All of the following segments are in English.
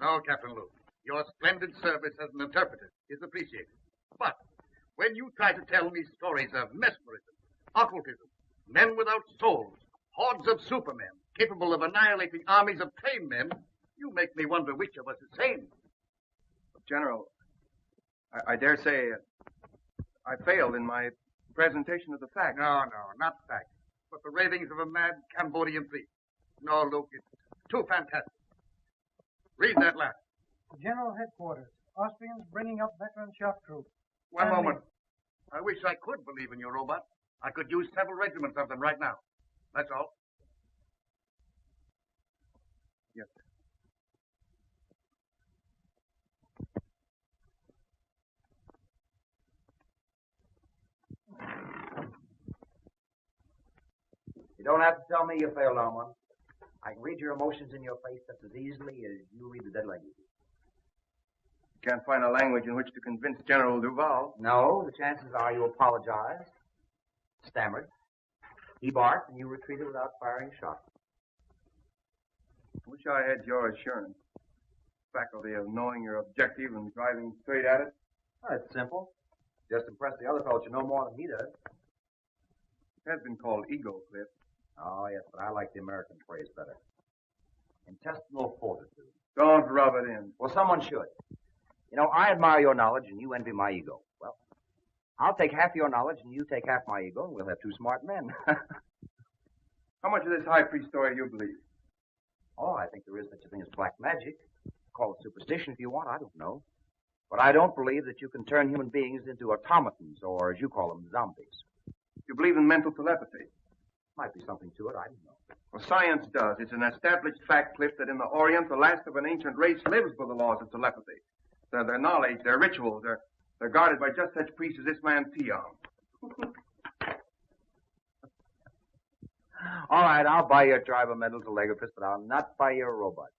No, Captain Luke. Your splendid service as an interpreter is appreciated. But when you try to tell me stories of mesmerism, occultism, men without souls, hordes of supermen, capable of annihilating armies of trained men, you make me wonder which of us is sane. General, I dare say I failed in my presentation of the facts. No, not facts, but the ravings of a mad Cambodian priest. No, Luke, it's too fantastic. Read that last. General Headquarters. Austrians bringing up veteran shock troops. One moment. I wish I could believe in your robot. I could use several regiments of them right now. That's all. Yes, sir. You don't have to tell me you failed on one. I can read your emotions in your face just as easily as you read the dead language. Can't find a language in which to convince General Duval. No, the chances are you apologized, stammered, he barked, and you retreated without firing a shot. Wish I had your assurance. Faculty of knowing your objective and driving straight at it. Oh, it's simple. Just impress the other fellow you know more than he does. It has been called ego, Cliff. Oh, yes, but I like the American phrase better. Intestinal fortitude. Don't rub it in. Well, someone should. You know, I admire your knowledge and you envy my ego. Well, I'll take half your knowledge and you take half my ego and we'll have two smart men. How much of this high priest story you believe? Oh, I think there is such a thing as black magic. Call it superstition if you want, I don't know. But I don't believe that you can turn human beings into automatons or, as you call them, zombies. You believe in mental telepathy? Might be something to it, I don't know. Well, science does. It's an established fact, Cliff, that in the Orient, the last of an ancient race lives by the laws of telepathy. Their knowledge, their rituals, they're guarded by just such priests as this man, Tiong. All right, I'll buy your tribe of mental telegraphist, but I'll not buy your robot.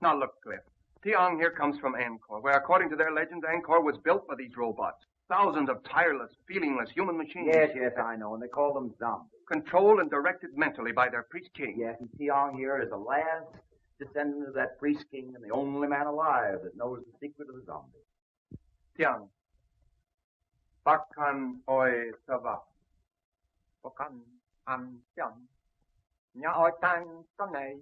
Now, look, Cliff. Tiong here comes from Angkor, where, according to their legends, Angkor was built by these robots. Thousands of tireless, feelingless human machines. Yes, I know, and they call them zombies. Controlled and directed mentally by their priest king. Yes, and Tiong here is the last descendant of that priest king and the only man alive that knows the secret of the zombie. Tiong. Bakan oi sava. Bakan an tiang. Nya oi tang sonay.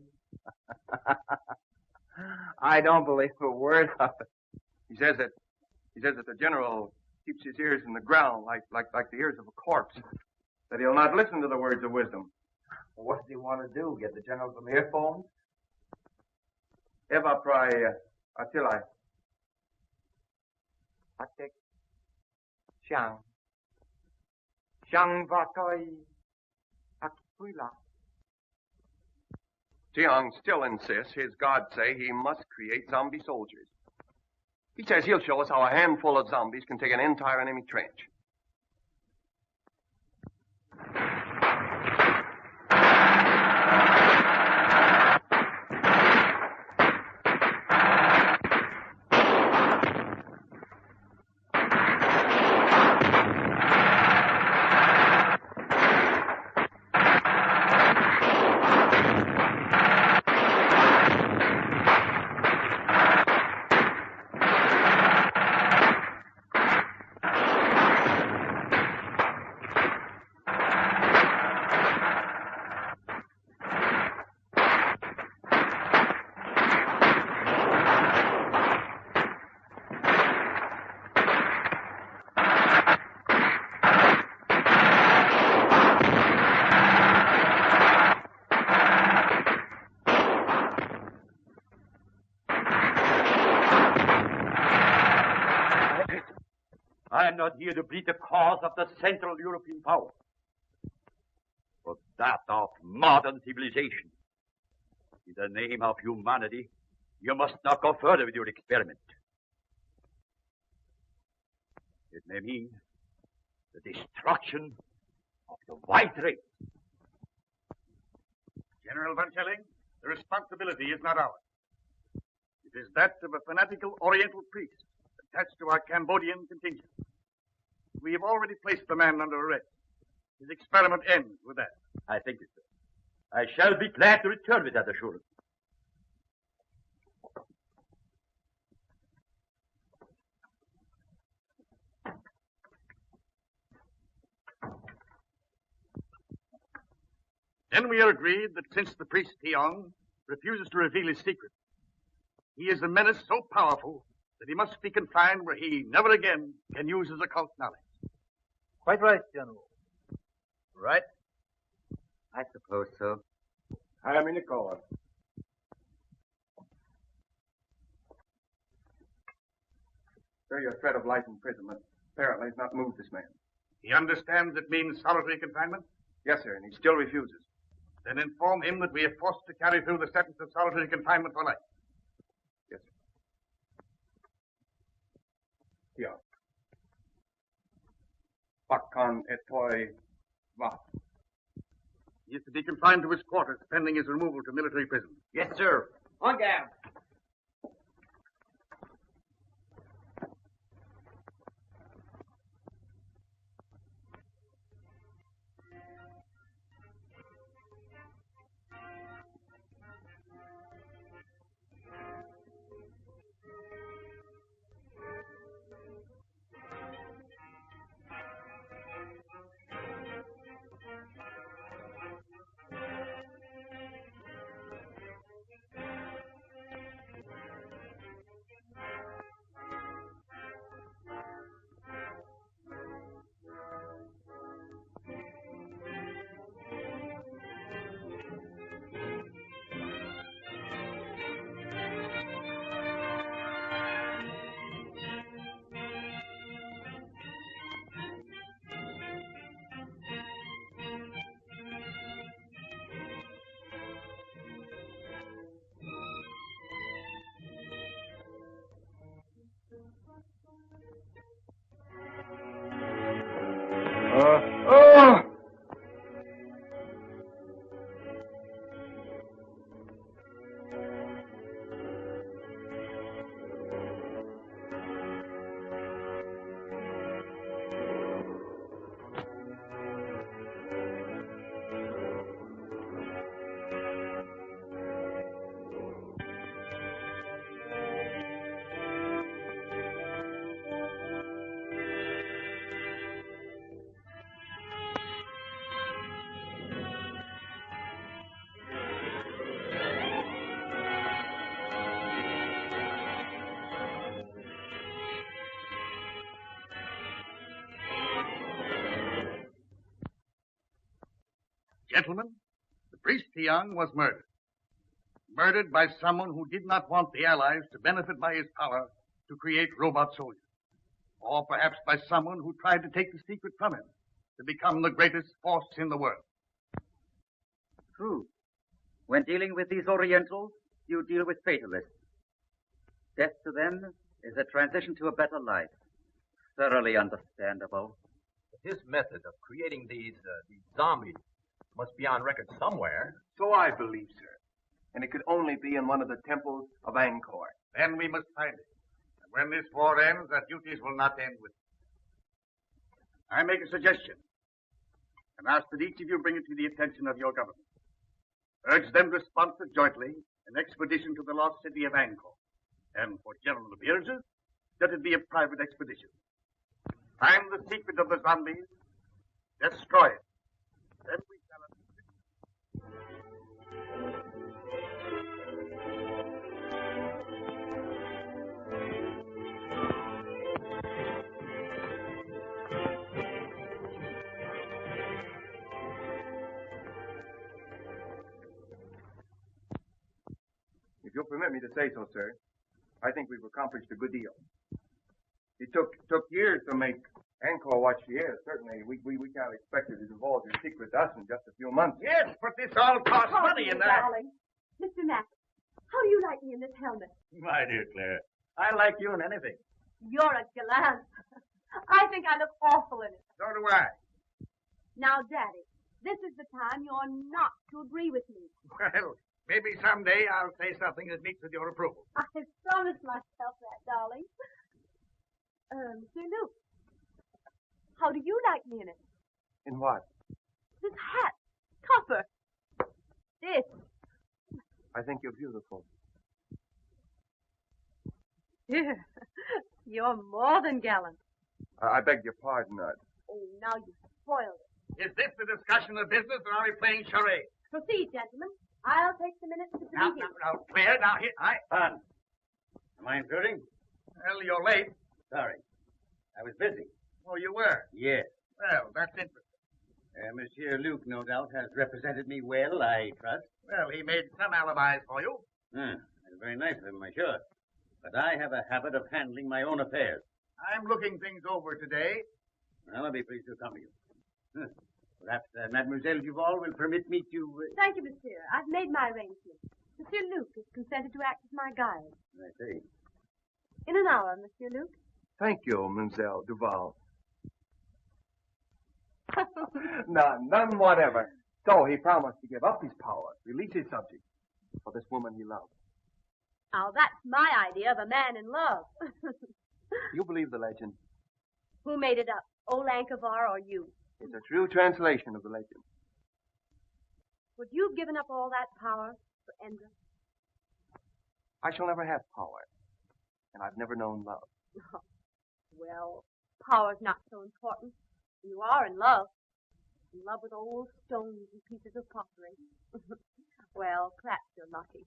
I don't believe a word of it. He says that the general keeps his ears in the ground like the ears of a corpse. That he'll not listen to the words of wisdom. What does he want to do? Get the general some earphones? Eva prai atilai. Atek. Shang. Shang vatoi akuila. Tiong still insists his gods say he must create zombie soldiers. He says he'll show us how a handful of zombies can take an entire enemy trench. I am not here to plead the cause of the Central European power, but that of modern civilization. In the name of humanity, you must not go further with your experiment. It may mean the destruction of the white race. General Van Chelling, the responsibility is not ours. It is that of a fanatical Oriental priest attached to our Cambodian contingent. We have already placed the man under arrest. His experiment ends with that. I think it, sir. I shall be glad to return with that assurance. Then we are agreed that since the priest Tiong refuses to reveal his secret, he is a menace so powerful that he must be confined where he never again can use his occult knowledge. Quite right, General. Right? I suppose so. I am in the call. Sir, your threat of life imprisonment apparently has not moved this man. He understands it means solitary confinement? Yes, sir, and he still refuses. Then inform him that we are forced to carry through the sentence of solitary confinement for life. Yes, sir. Yeah. Bakkan etoi va. He is to be confined to his quarters pending his removal to military prison. Yes, sir. On guard. Gentlemen, the priest Tiong was murdered. Murdered by someone who did not want the Allies to benefit by his power to create robot soldiers. Or perhaps by someone who tried to take the secret from him to become the greatest force in the world. True. When dealing with these Orientals, you deal with fatalists. Death to them is a transition to a better life. Thoroughly understandable. His method of creating these zombies must be on record somewhere. So I believe, sir. And it could only be in one of the temples of Angkor. Then we must find it. And when this war ends, our duties will not end with it. I make a suggestion and ask that each of you bring it to the attention of your government. Urge them to sponsor jointly an expedition to the lost city of Angkor. And for general appearances, let it be a private expedition. Find the secret of the zombies, destroy it. Then we shall... If you'll permit me to say so, sir, I think we've accomplished a good deal. It took years to make Angkor what she is. Certainly, we can't expect her to divulge her secret to us in just a few months. Yes, but this all costs money and that. Darling. Mr. Mack, how do you like me in this helmet? My dear Claire, I like you in anything. You're a gallant. I think I look awful in it. So do I. Now, Daddy, this is the time you're not to agree with me. Well, maybe someday I'll say something that meets with your approval. I promised myself that, darling. Sir Luke, how do you like me in it? In what? This hat. Copper. This. I think you're beautiful. Here. You're more than gallant. I beg your pardon, Oh, now you spoiled it. Is this the discussion of business, or are we playing charades? Proceed, gentlemen. I'll take the minutes to Now, proceed. Claire, now, here, Fun. Am I intruding? Well, you're late. Sorry. I was busy. Oh, you were? Yes. Well, that's interesting. Monsieur Luke, no doubt, has represented me well, I trust. Well, he made some alibis for you. That's very nice of him, I'm sure. But I have a habit of handling my own affairs. I'm looking things over today. Well, I'll be pleased to accompany you. Perhaps Mademoiselle Duval will permit me to... Thank you, monsieur. I've made my arrangements. Monsieur Luke has consented to act as my guide. I see. In an hour, Monsieur Luke. Thank you, Mademoiselle Duval. None whatever. So he promised to give up his power, release his subjects for this woman he loved. Now, that's my idea of a man in love. You believe the legend? Who made it up? Old Ankavar or you? It's a true translation of the legend. Would you have given up all that power for Endra? I shall never have power, and I've never known love. Well, power's not so important. You are in love. In love with old stones and pieces of pottery. Well, perhaps you're lucky.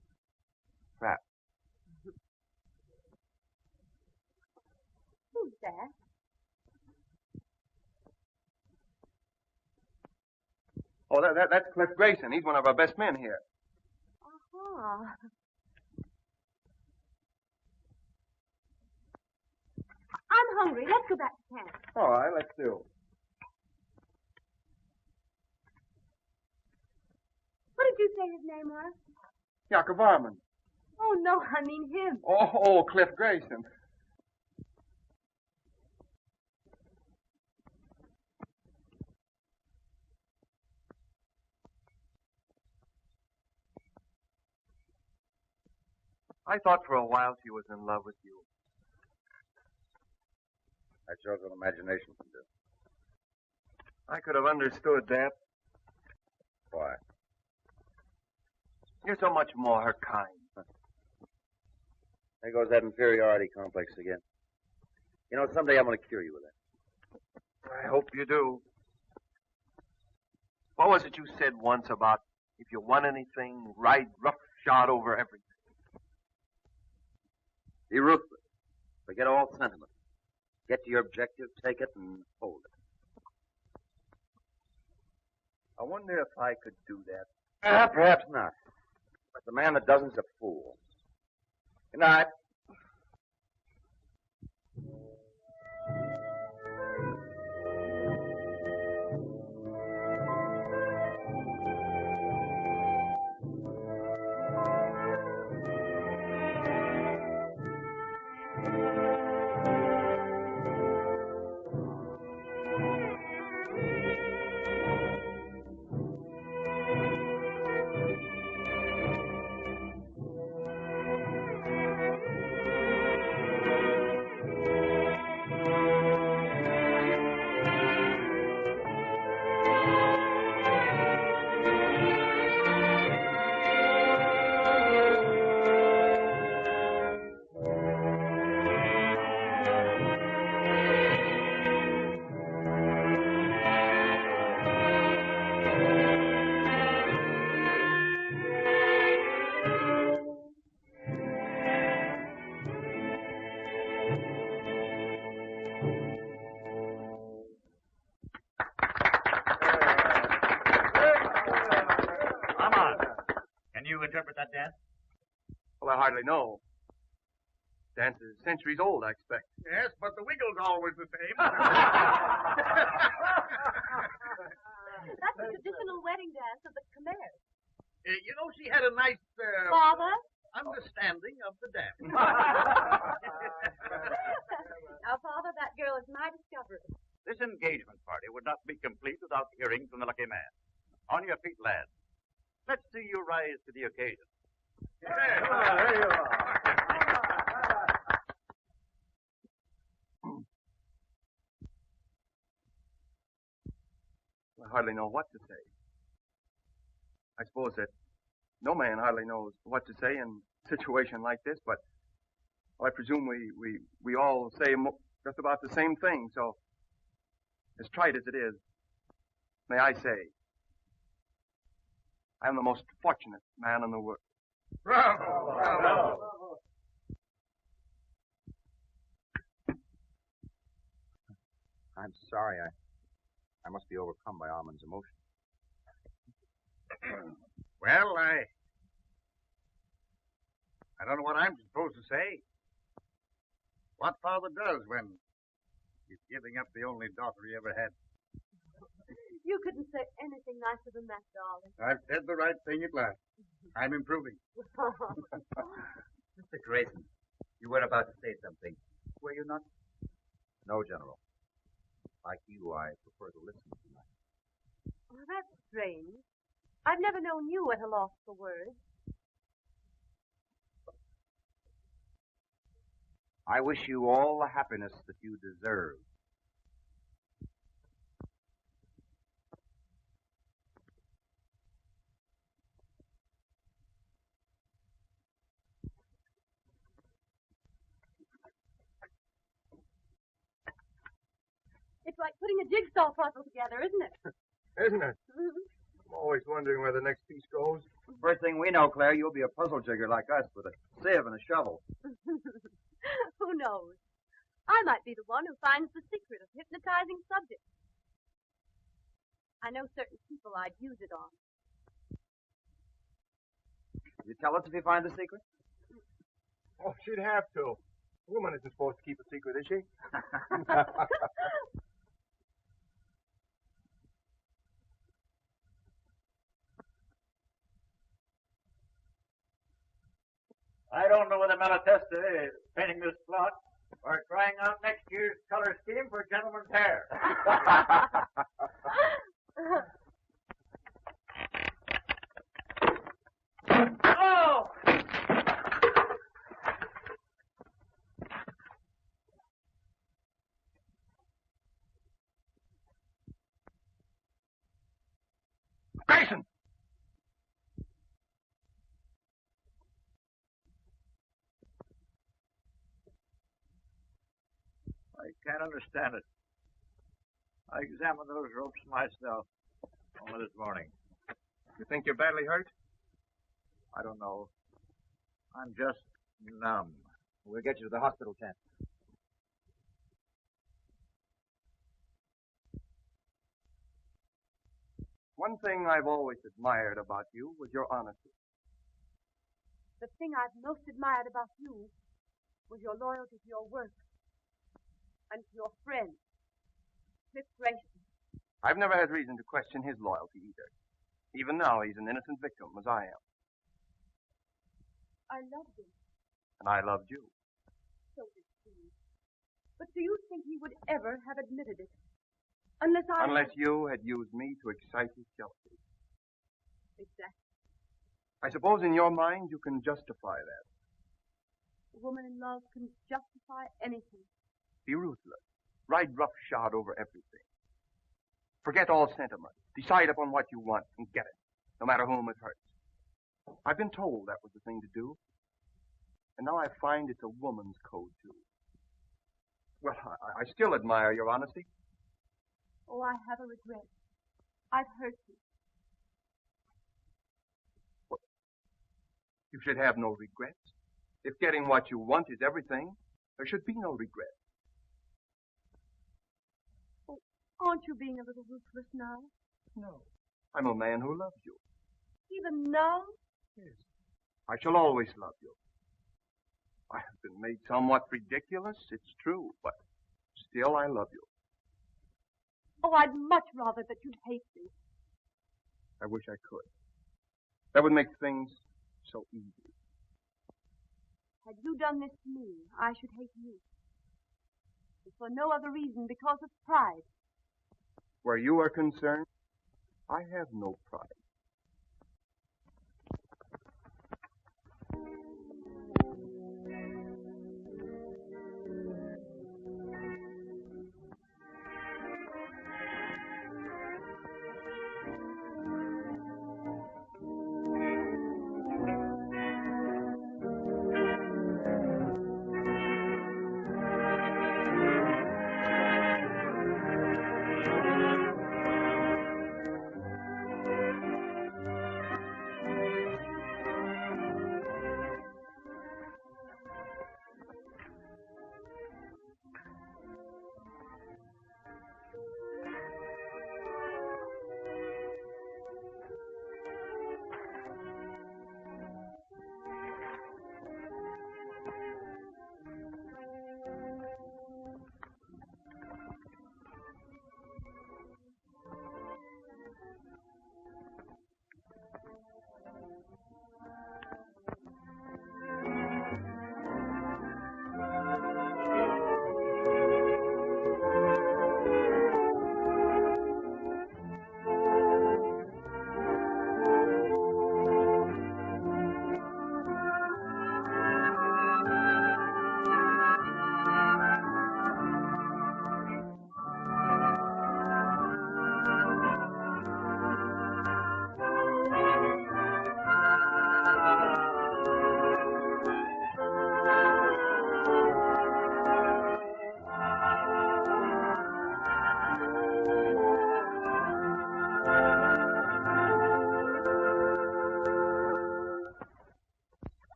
Perhaps. Who's that? Oh, that's Cliff Grayson. He's one of our best men here. Uh-huh. I'm hungry. Let's go back to camp. All right, let's do. What did you say his name was? Jagger Varman. Oh, no, I mean him. Oh, Cliff Grayson. I thought for a while she was in love with you. That shows what imagination can do. I could have understood that. Why? You're so much more her kind. There goes that inferiority complex again. You know, someday I'm going to cure you with that. I hope you do. What was it you said once about if you want anything, ride roughshod over everything? Be ruthless. Forget all sentiment. Get to your objective, take it, and hold it. I wonder if I could do that. Perhaps not. But the man that doesn't is a fool. Good night. Interpret that dance? Well, I hardly know. Dance is centuries old, I expect. Yes, but the wiggle's always the same. That's the traditional wedding dance of the Khmers. You know, she had a nice Father? understanding of the dance. Now, Father, that girl is my discovery. This engagement party would not be complete without hearing from the lucky man. On your feet, lads. Let's see you rise to the occasion. There you are. I hardly know what to say. I suppose that no man hardly knows what to say in a situation like this, but I presume we all say just about the same thing, so as trite as it is, may I say, I'm the most fortunate man in the world. Bravo! Bravo! I'm sorry. I must be overcome by Armand's emotion. Well, I don't know what I'm supposed to say. What father does when he's giving up the only daughter he ever had. You couldn't say anything nicer than that, darling. I've said the right thing at last. I'm improving. Mr. Grayson, you were about to say something. Were you not? No, General. Like you, I prefer to listen tonight. Well, that's strange. I've never known you at a loss for words. I wish you all the happiness that you deserve. It's like putting a jigsaw puzzle together, isn't it? Isn't it? I'm always wondering where the next piece goes. First thing we know, Claire, you'll be a puzzle jigger like us with a sieve and a shovel. Who knows? I might be the one who finds the secret of hypnotizing subjects. I know certain people I'd use it on. You tell us if you find the secret? Oh, she'd have to. A woman isn't supposed to keep a secret, is she? I don't know whether Malatesta is painting this plot or trying out next year's color scheme for gentlemen's hair. Oh! Grayson! I can't understand it. I examined those ropes myself only this morning. You think you're badly hurt? I don't know. I'm just numb. We'll get you to the hospital tent. One thing I've always admired about you was your honesty. The thing I've most admired about you was your loyalty to your work and to your friend, Cliff Grayson. I've never had reason to question his loyalty either. Even now, he's an innocent victim, as I am. I loved him. And I loved you. So did he. But do you think he would ever have admitted it? Unless you had used me to excite his jealousy. Exactly. I suppose in your mind you can justify that. A woman in love can justify anything. Be ruthless. Ride roughshod over everything. Forget all sentiment. Decide upon what you want and get it, no matter whom it hurts. I've been told that was the thing to do. And now I find it's a woman's code, too. Well, I still admire your honesty. Oh, I have a regret. I've hurt you. Well, you should have no regrets. If getting what you want is everything, there should be no regret. Oh, aren't you being a little ruthless now? No. I'm a man who loves you. Even now? Yes. I shall always love you. I have been made somewhat ridiculous, it's true, but still I love you. Oh, I'd much rather that you'd hate me. I wish I could. That would make things so easy. Had you done this to me, I should hate you. If for no other reason, because of pride. Where you are concerned, I have no pride.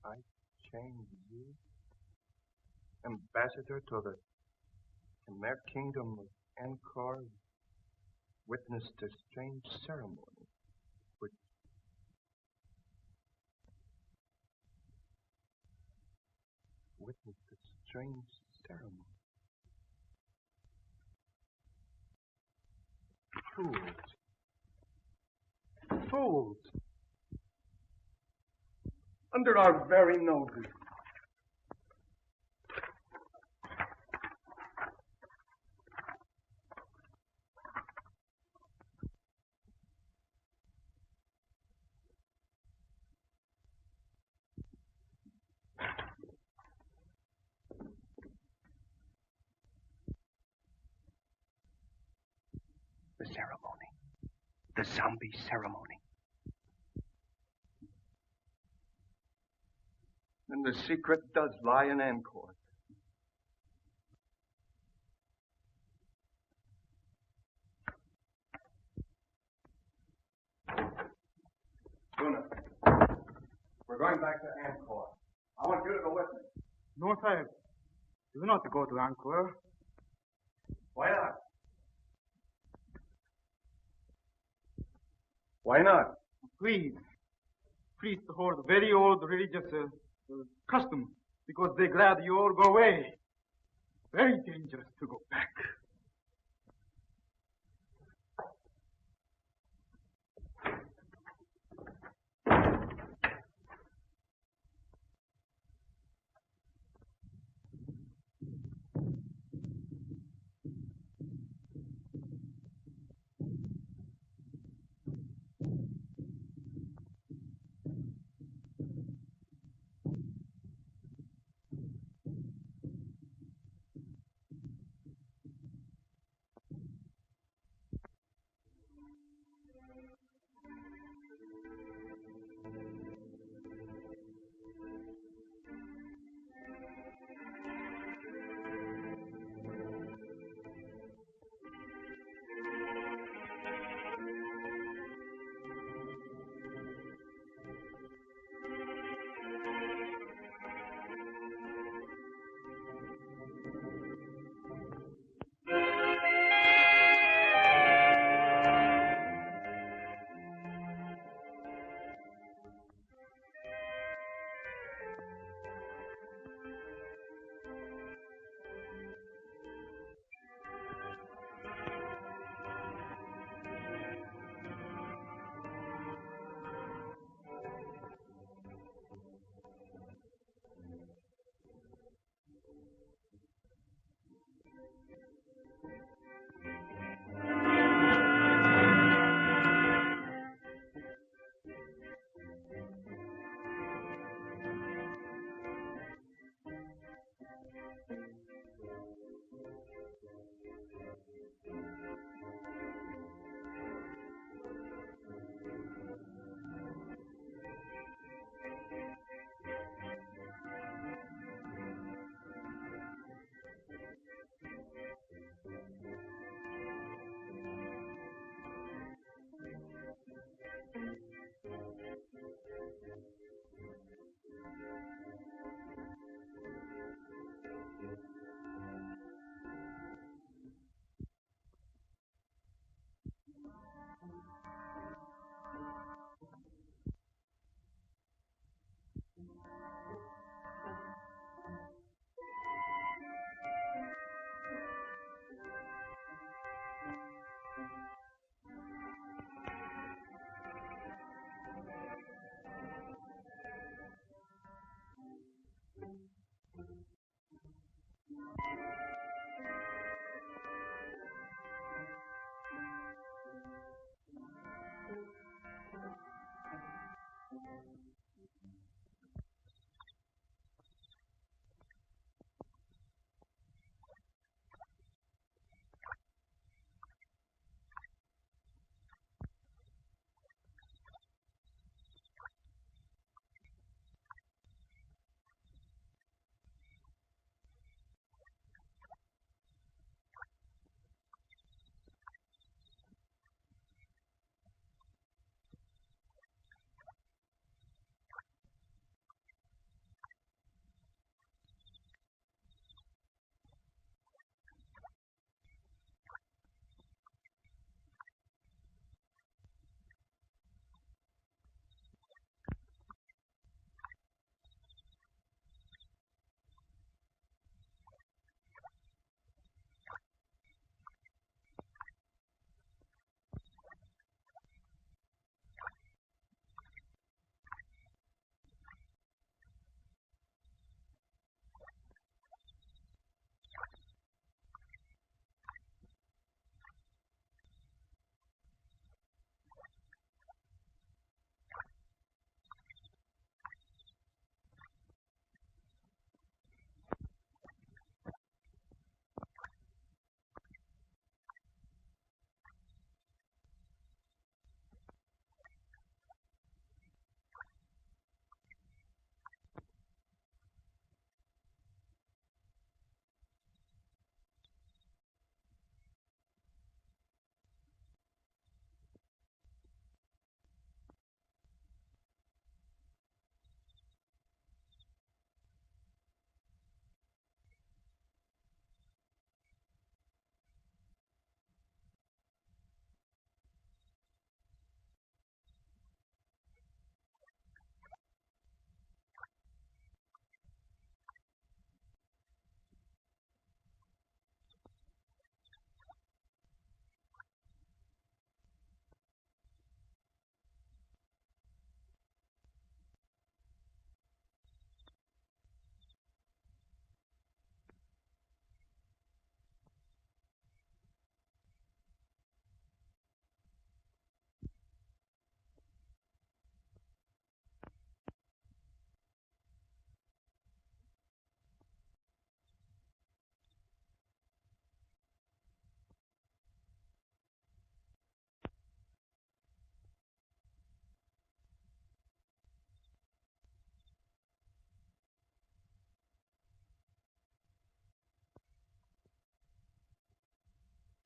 I change you, ambassador to the Khmer kingdom of Angkor, witnessed a strange ceremony, which witnessed a strange ceremony. Fools. Fools. Under our very noses. The ceremony. The zombie ceremony. And the secret does lie in Angkor. Luna, we're going back to Angkor. I want you to go with me. No, Sahib. Do not go to Angkor. Why not? Why not? Please. Priests hold very old religious customs because they glad you all go away. Very dangerous to go back.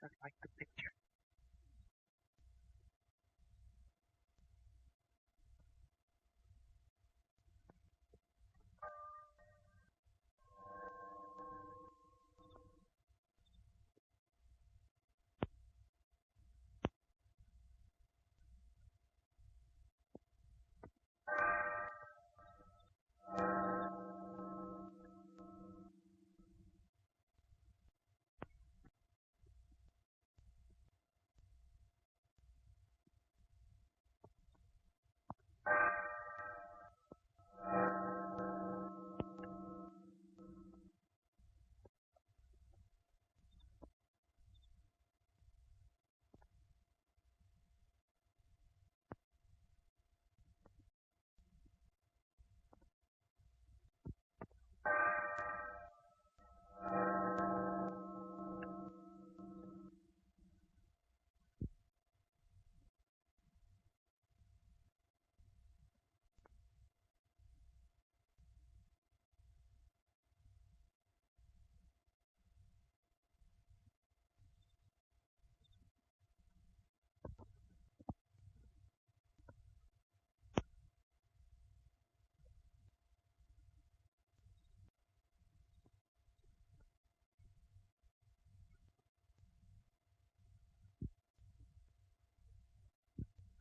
Just like the picture.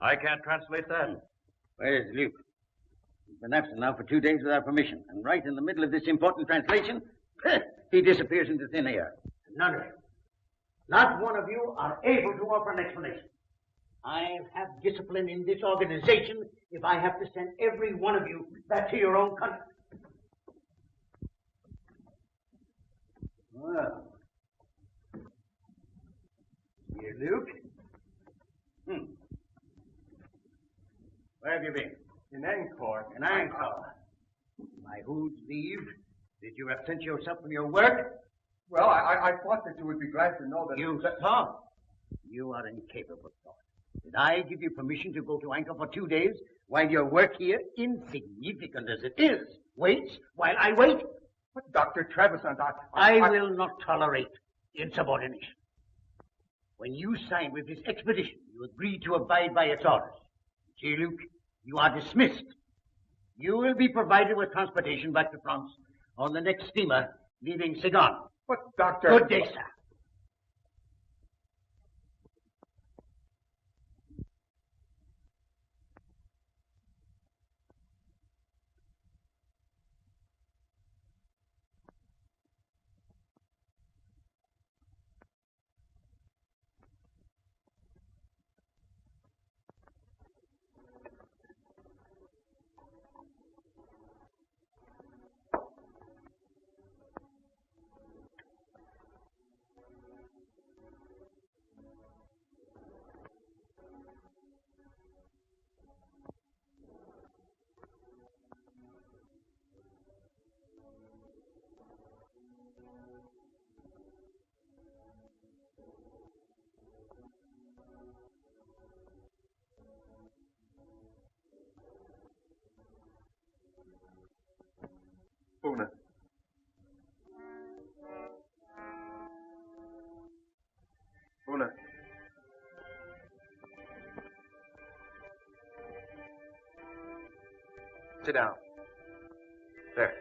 I can't translate that. Where's Luke? He's been absent now for 2 days without permission. And right in the middle of this important translation, he disappears into thin air. None of you. Not one of you are able to offer an explanation. I'll have discipline in this organization if I have to send every one of you back to your own country. Well. Here, Luke. Where have you been? In Angkor. In Angkor. By whose leave did you absent yourself from your work? Well, I thought that you would be glad to know that... You thought? You are incapable of thought. Did I give you permission to go to Angkor for 2 days while your work here, insignificant as it is, waits while I wait? But Dr. Trevisan, I will not tolerate insubordination. When you signed with this expedition, you agreed to abide by its orders. J-Luke, you are dismissed. You will be provided with transportation back to France on the next steamer leaving Saigon. But, Doctor... Good day, sir. Una. Una. Sit down. There.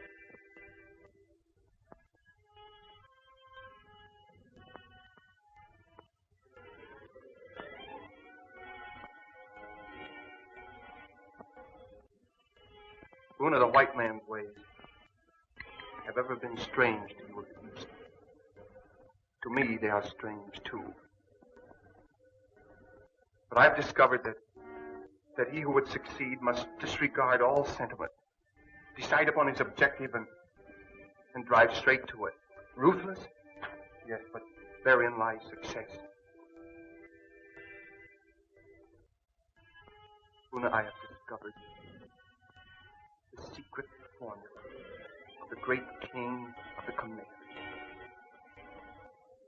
Una, the white man's ways have ever been strange to you of the East. To me, they are strange, too. But I've discovered that he who would succeed must disregard all sentiment, decide upon his objective, and drive straight to it. Ruthless? Yes, but therein lies success. Una, I have discovered the secret formula of the great king of the Khmer.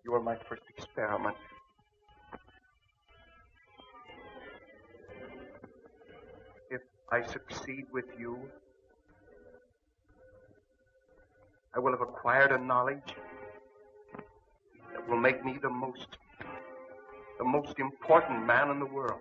You are my first experiment. If I succeed with you, I will have acquired a knowledge that will make me the most important man in the world.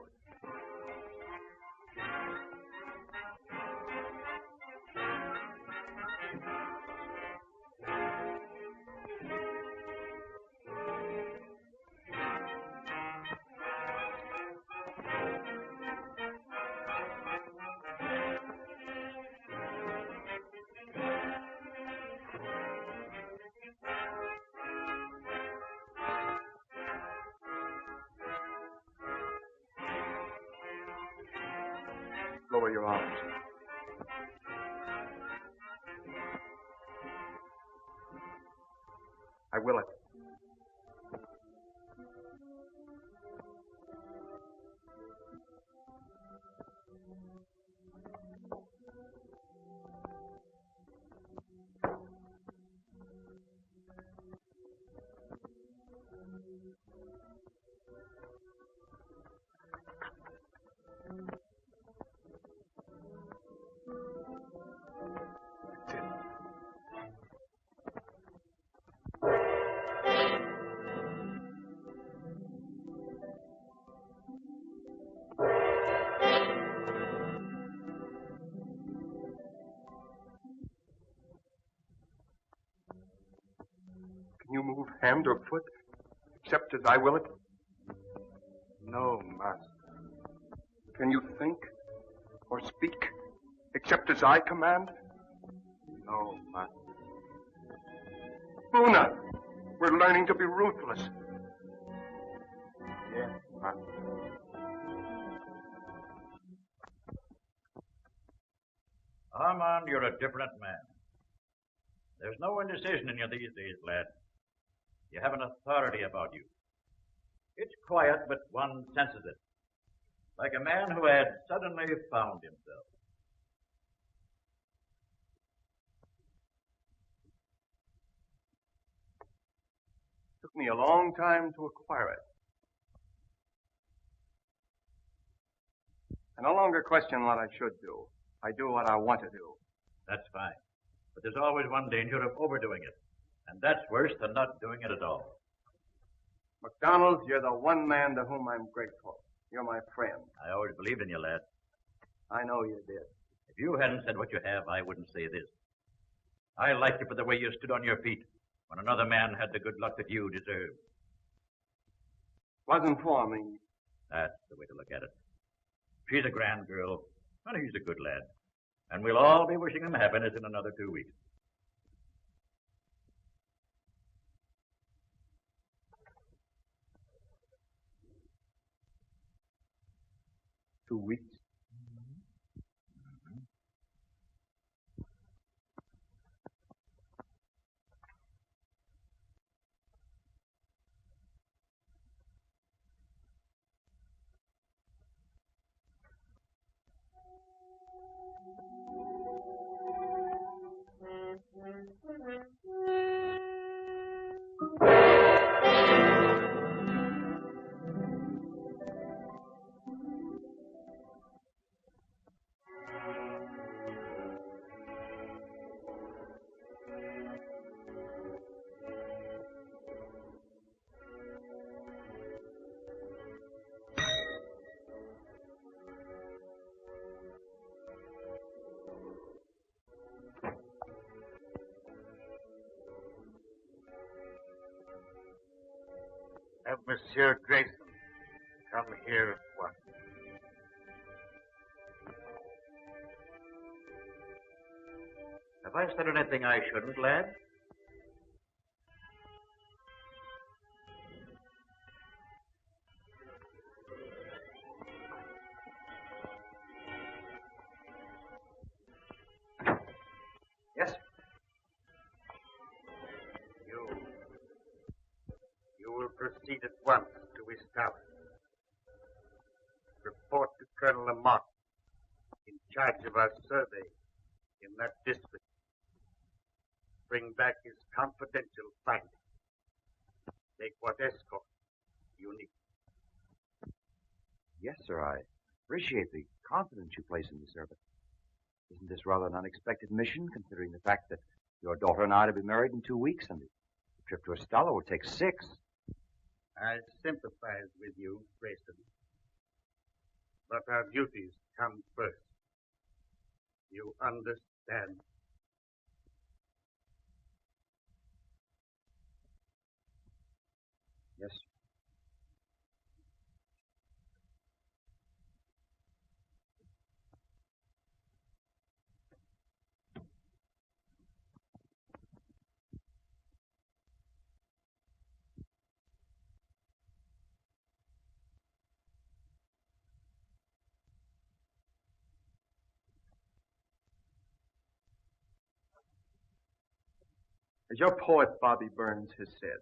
Lower your arms. I will it. Can you move hand or foot, except as I will it? No, Master. Can you think or speak, except as I command? No, Master. Una, we're learning to be ruthless. Yes, Master. Armand, you're a different man. There's no indecision in you these days, lad. You have an authority about you. It's quiet, but one senses it. Like a man who had suddenly found himself. took me a long time to acquire it. I no longer question what I should do. I do what I want to do. That's fine. But there's always one danger of overdoing it. And that's worse than not doing it at all. McDonald, you're the one man to whom I'm grateful. You're my friend. I always believed in you, lad. I know you did. If you hadn't said what you have, I wouldn't say this. I liked you for the way you stood on your feet when another man had the good luck that you deserved. Wasn't for me. That's the way to look at it. She's a grand girl, and he's a good lad. And we'll all be wishing him happiness in another 2 weeks. Two weeks? Have Monsieur Grayson come here at once. Have I said anything I shouldn't, lad? Yes? You will proceed at once to his tower. Report to Colonel Lamont, in charge of our survey in that district. Bring back his confidential findings. Take what escort you need. Yes, sir. I appreciate the confidence you place in me, sir, but isn't this rather an unexpected mission, considering the fact that your daughter and I are to be married in 2 weeks, and the trip to Estella will take 6? I sympathize with you, Grayson. But our duties come first. You understand? Yes. As your poet Bobby Burns has said,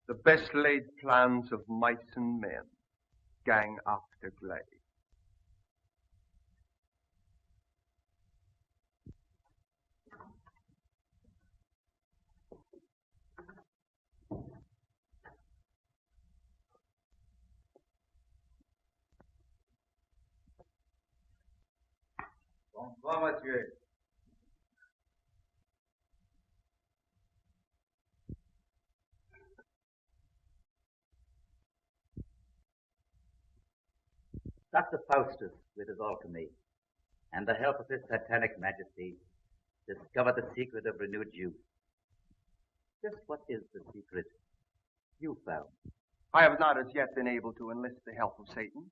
the best laid plans of mice and men gang after glade. Bonsoir, monsieur. Dr. Faustus, with his alchemy, and the help of his satanic majesty, discover the secret of renewed youth. Just what is the secret you found? I have not as yet been able to enlist the help of Satan,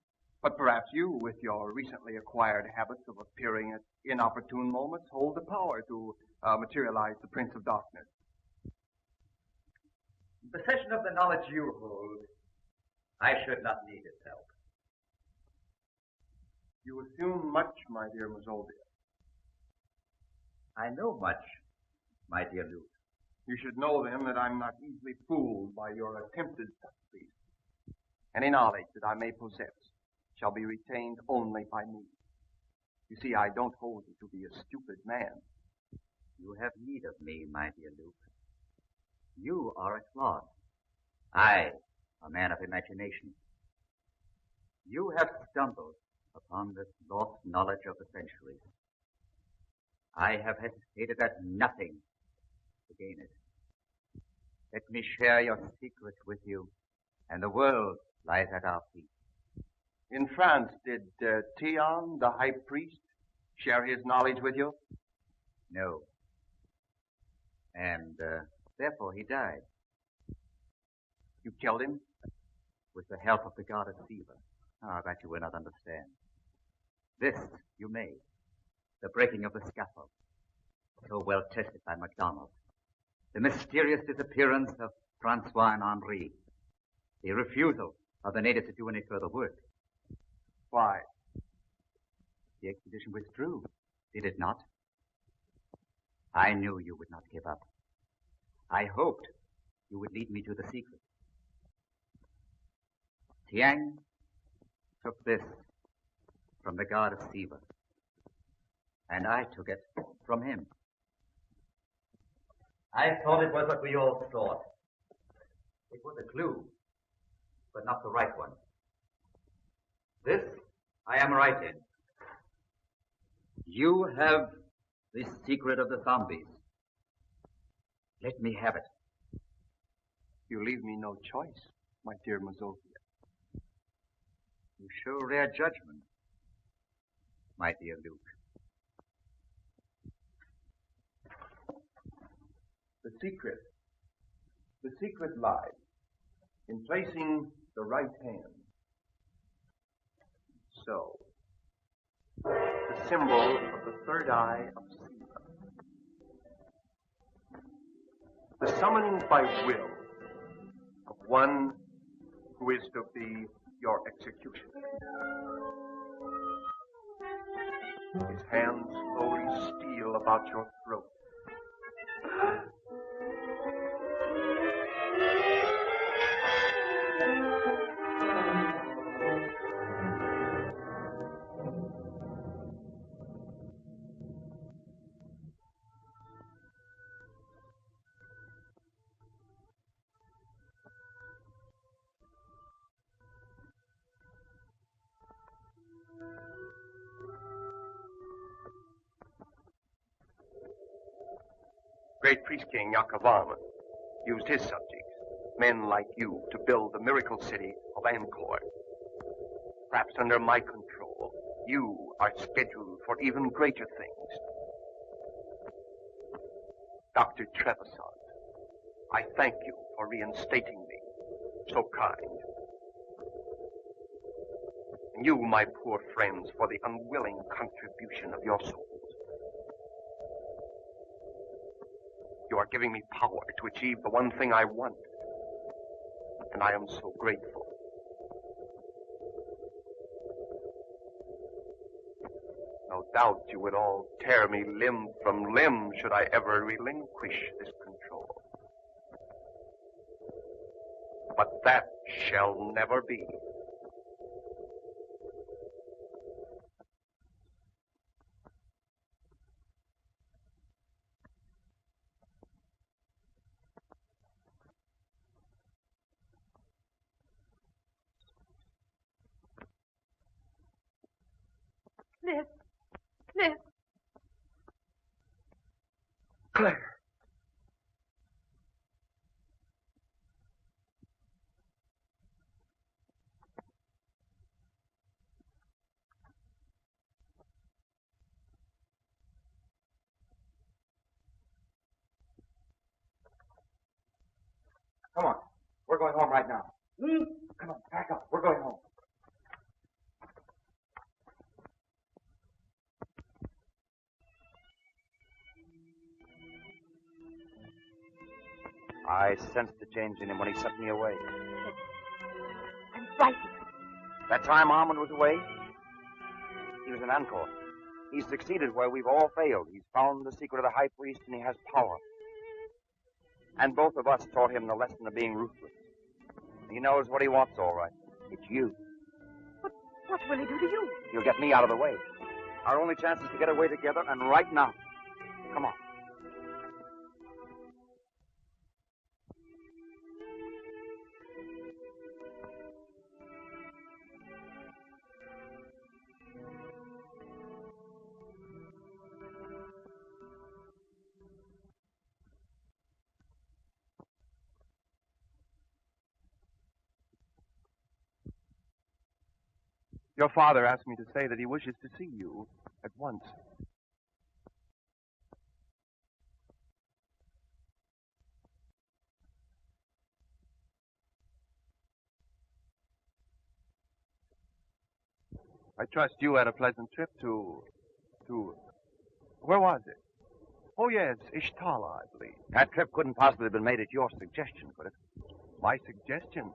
but perhaps you, with your recently acquired habits of appearing at inopportune moments, hold the power to materialize the Prince of Darkness. In possession of the knowledge you hold, I should not need his help. You assume much, my dear Mazoldia. I know much, my dear Luke. You should know, then, that I'm not easily fooled by your attempted subtleties. Any knowledge that I may possess shall be retained only by me. You see, I don't hold you to be a stupid man. You have need of me, my dear Luke. You are a clod. I, a man of imagination. You have stumbled upon this lost knowledge of the centuries. I have hesitated at nothing to gain it. Let me share your secret with you, and the world lies at our feet. In France, did Theon, the high priest, share his knowledge with you? No. And therefore he died. You killed him? With the help of the goddess Siva. Ah, that you will not understand. This you may. The breaking of the scaffold, so well tested by MacDonald. The mysterious disappearance of Francois and Henri. The refusal of the natives to do any further work. Why? The expedition withdrew, did it not? I knew you would not give up. I hoped you would lead me to the secret. Tiang took this from the goddess Siva, and I took it from him. I thought it was what we all thought. It was a clue, but not the right one. This I am right in. You have the secret of the zombies. Let me have it. You leave me no choice, my dear Mazovia. You show rare judgment, my dear Luke. The secret lies in placing the right hand. So, the symbol of the third eye of Siva. The summoning by will of one who is to be your executioner. His hands slowly steal about your throat. Great priest king Yakavan used his subjects, men like you, to build the miracle city of Angkor. Perhaps under my control, you are scheduled for even greater things. Dr. Trevisan, I thank you for reinstating me. So kind. And you, my poor friends, for the unwilling contribution of your souls. You are giving me power to achieve the one thing I want. And I am so grateful. No doubt you would all tear me limb from limb should I ever relinquish this control. But that shall never be. Cliff. Cliff. Claire. Come on. We're going home right now. Come on, pack up. We're going home. I sensed the change in him when he sent me away. I'm frightened. That time Armand was away, he was in Angkor. He's succeeded where we've all failed. He's found the secret of the high priest, and he has power. And both of us taught him the lesson of being ruthless. He knows what he wants, all right. It's you. What will he do to you? He'll get me out of the way. Our only chance is to get away together, and right now. Come on. Your father asked me to say that he wishes to see you at once. I trust you had a pleasant trip to... Where was it? Oh, yes, Ishtala, I believe. That trip couldn't possibly have been made at your suggestion, could it? My suggestion?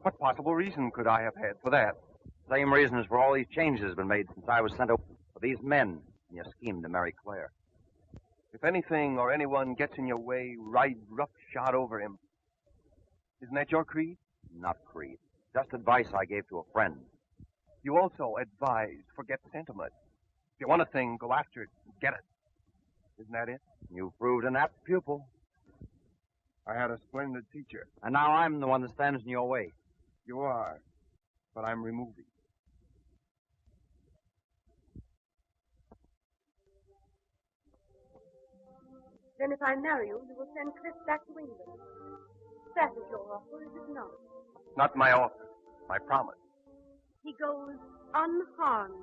What possible reason could I have had for that? Same reason as for all these changes has been made since I was sent over for these men in your scheme to marry Claire. If anything or anyone gets in your way, ride roughshod over him. Isn't that your creed? Not creed. Just advice I gave to a friend. You also advised forget sentiment. If you want a thing, go after it and get it. Isn't that it? You proved an apt pupil. I had a splendid teacher. And now I'm the one that stands in your way. You are, but I'm removing. Then if I marry you, you will send Cliff back to England. That is your offer, is it not? Not my offer, my promise. He goes unharmed.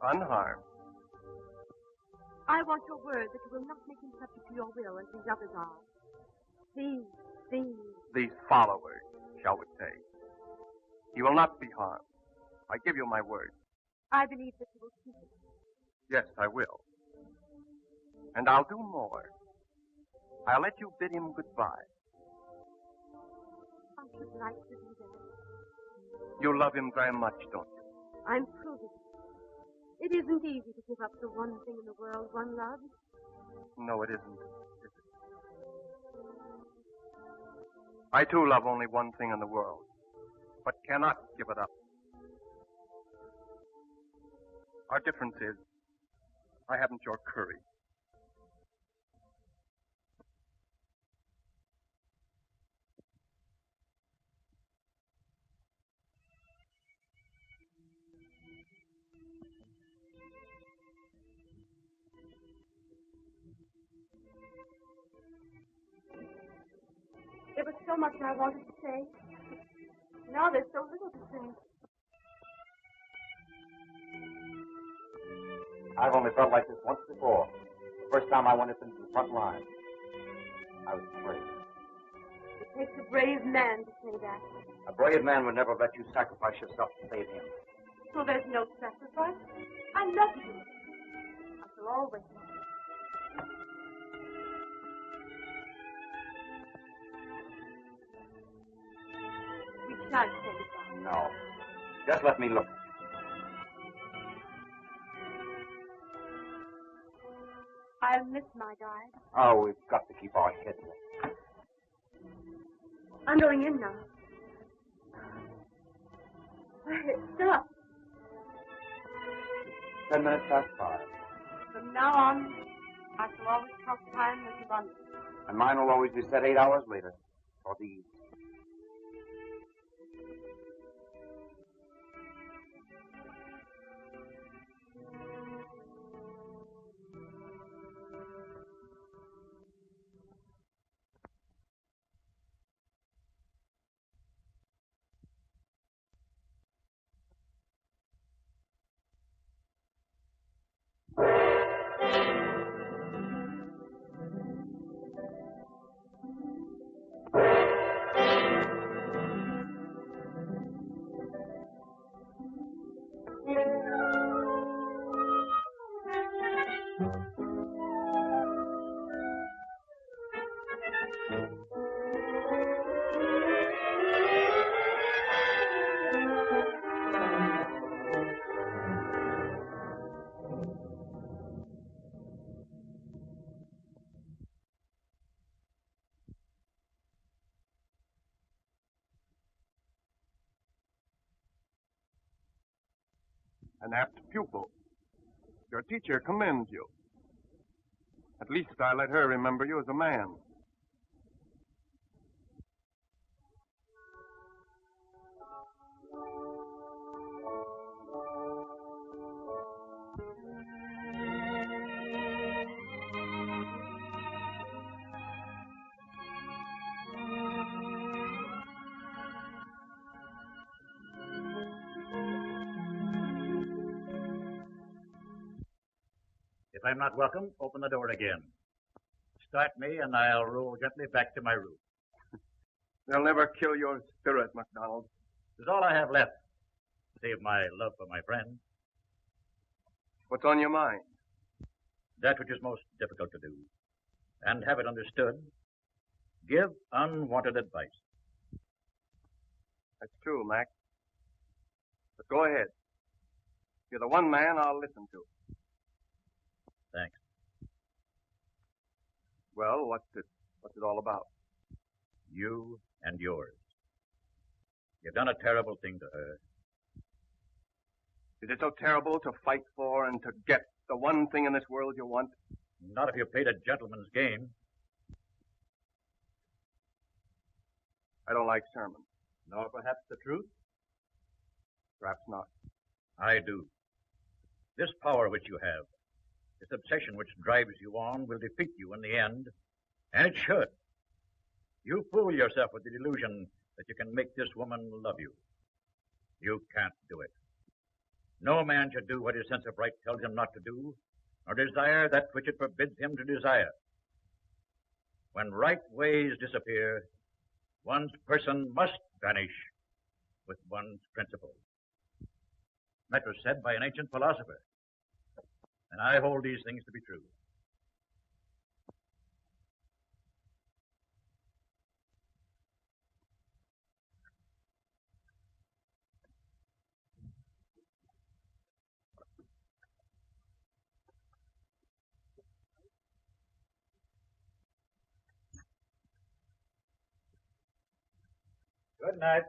Unharmed. I want your word that you will not make him subject to your will as these others are. These followers, shall we say. He will not be harmed. I give you my word. I believe that you will keep it. Yes, I will. And I'll do more. I'll let you bid him goodbye. I should like to do that. You love him very much, don't you? I'm proving it. It isn't easy to give up the one thing in the world one loves. No, it isn't. Is it? I, too, love only one thing in the world, but cannot give it up. Our difference is, I haven't your courage. There was so much I wanted to say. Now there's so little to say. I've only felt like this once before. The first time I went into the front line. I was afraid. It takes a brave man to say that. A brave man would never let you sacrifice yourself to save him. So there's no sacrifice. I love you. I shall always love you. We shan't say goodbye. No. Just let me look. I'll miss my guide. Oh, we've got to keep our heads up. I'm going in now. Stop. 10 minutes past 5. From now on, I shall always count time as abundance. And mine will always be set 8 hours later. For these. An apt pupil. Your teacher commends you. At least I let her remember you as a man. If I'm not welcome, open the door again. Start me, and I'll roll gently back to my room. They'll never kill your spirit, MacDonald. It's all I have left, save my love for my friend. What's on your mind? That which is most difficult to do. And have it understood. Give unwanted advice. That's true, Mac. But go ahead. You're the one man I'll listen to. Thanks. Well, what's it all about? You and yours. You've done a terrible thing to her. Is it so terrible to fight for and to get the one thing in this world you want? Not if you played a gentleman's game. I don't like sermons. Nor perhaps the truth? Perhaps not. I do. This power which you have, this obsession which drives you on, will defeat you in the end. And it should. You fool yourself with the delusion that you can make this woman love you. You can't do it. No man should do what his sense of right tells him not to do, nor desire that which it forbids him to desire. When right ways disappear, one's person must vanish with one's principles. That was said by an ancient philosopher, and I hold these things to be true. Good night.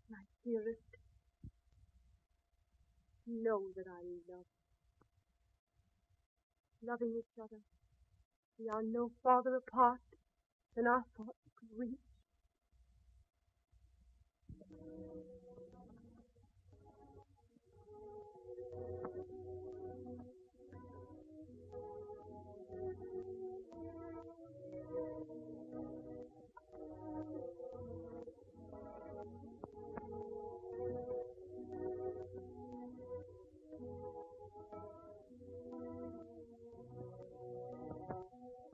My dearest, know that I love you. Loving each other, we are no farther apart than our thoughts could reach.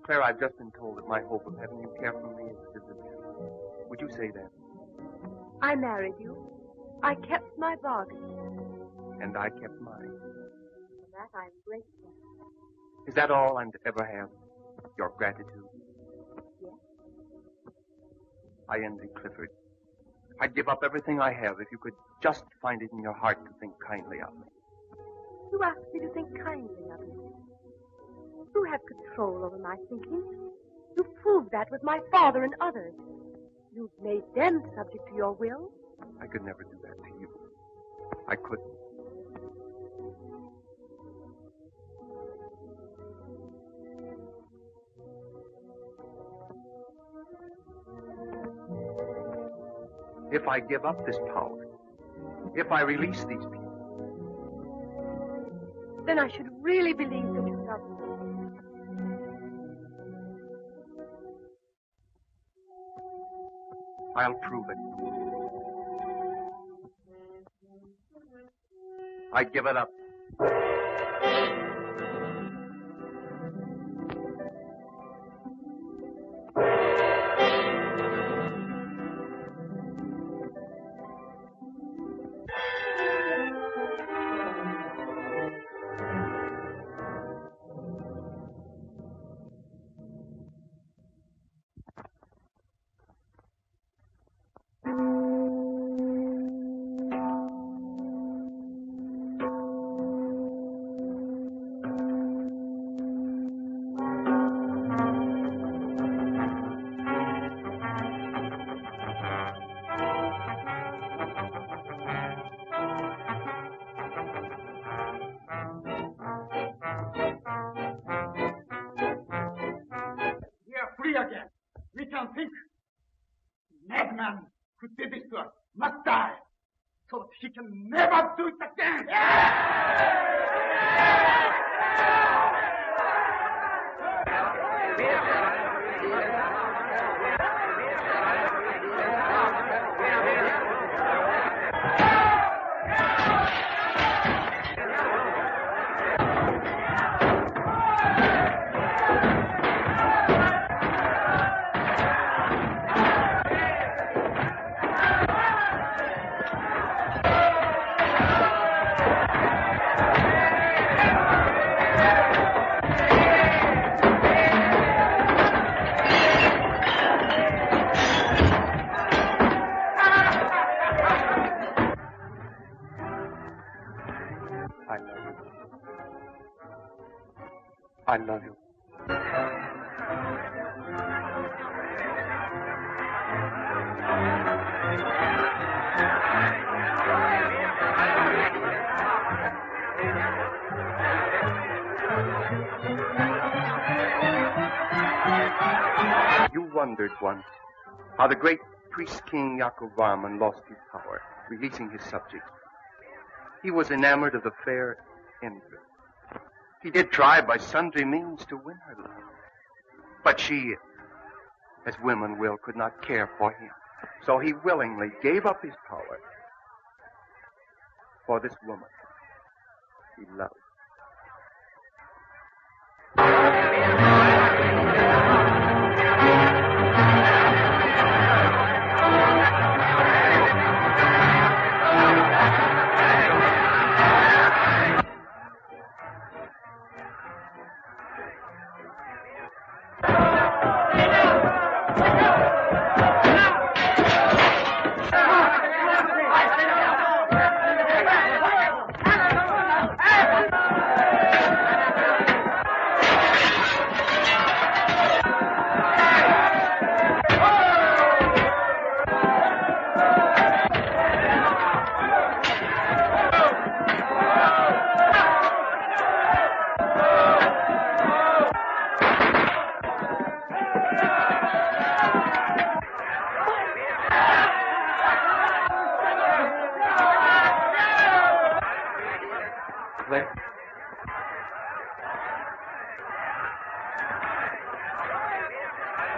Claire, I've just been told that my hope of having you care for me is disappearing. Would you say that? I married you. I kept my bargain. And I kept mine. For that I'm grateful. Is that all I'm to ever have? Your gratitude? Yes. I envy Clifford. I'd give up everything I have if you could just find it in your heart to think kindly of me. You asked me to think kindly of you. You have control over my thinking. You proved that with my father and others. You've made them subject to your will. I could never do that to you. I couldn't. If I give up this power, if I release these people, then I should really believe that you love me. I'll prove it. I give it up. Again. We can think. Madman who did this to us must die. So she can never do it again. I love you. You wondered once how the great priest-king Yakovarman lost his power, releasing his subjects. He was enamored of the fair Empress. He did try by sundry means to win her love. But she, as women will, could not care for him. So he willingly gave up his power for this woman he loved.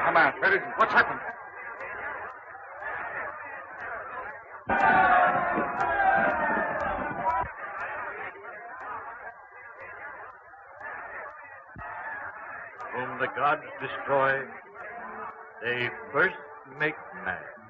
Come on, where is he? What's happened? Whom the gods destroy, they first make mad.